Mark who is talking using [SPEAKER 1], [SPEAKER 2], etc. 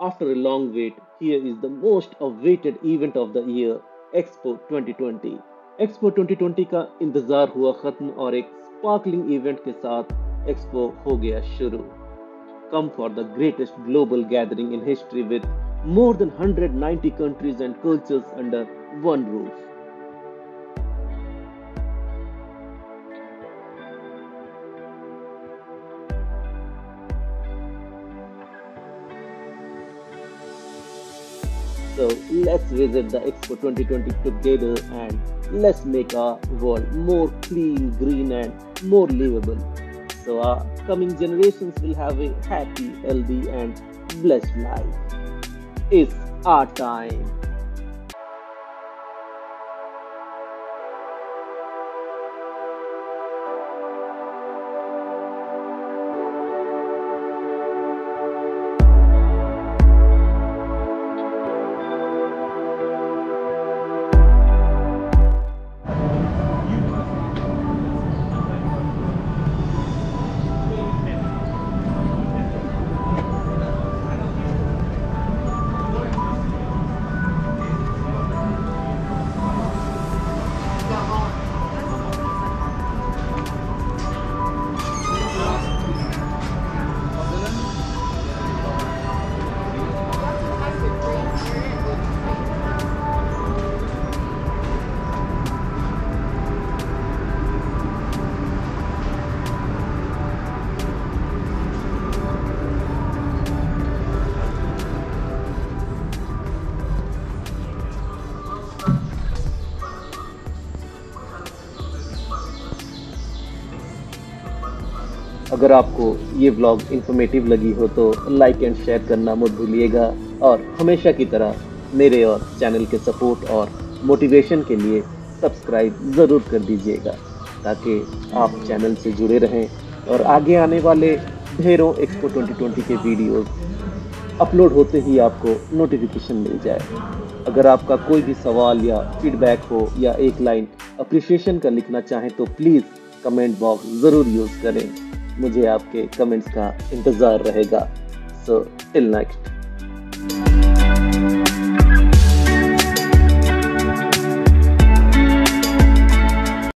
[SPEAKER 1] After a long wait, here is the most awaited event of the year, Expo 2020। Expo 2020 का इंतजार हुआ खत्म और एक स्पार्कलिंग इवेंट के साथ एक्सपो हो गया शुरू। Come for the greatest global gathering in history with more than 190 countries and cultures under one roof। So let's visit the Expo 2020 together and let's make our world more clean, green, and more livable. So our coming generations will have a happy, healthy, and blessed life. It's our time. अगर आपको ये vlog informative लगी हो तो like and share करना मत भूलिएगा और हमेशा की तरह मेरे और चैनल के सपोर्ट और मोटिवेशन के लिए सब्सक्राइब ज़रूर कर दीजिएगा ताकि आप चैनल से जुड़े रहें और आगे आने वाले ढेरों एक्सपो 2020 के वीडियोस अपलोड होते ही आपको नोटिफिकेशन मिल जाए। अगर आपका कोई भी सवाल या फीडबैक हो या एक लाइन अप्रिशिएशन का लिखना चाहें तो प्लीज़ कमेंट बॉक्स ज़रूर यूज़ करें। मुझे आपके कमेंट्स का इंतज़ार रहेगा। So till next.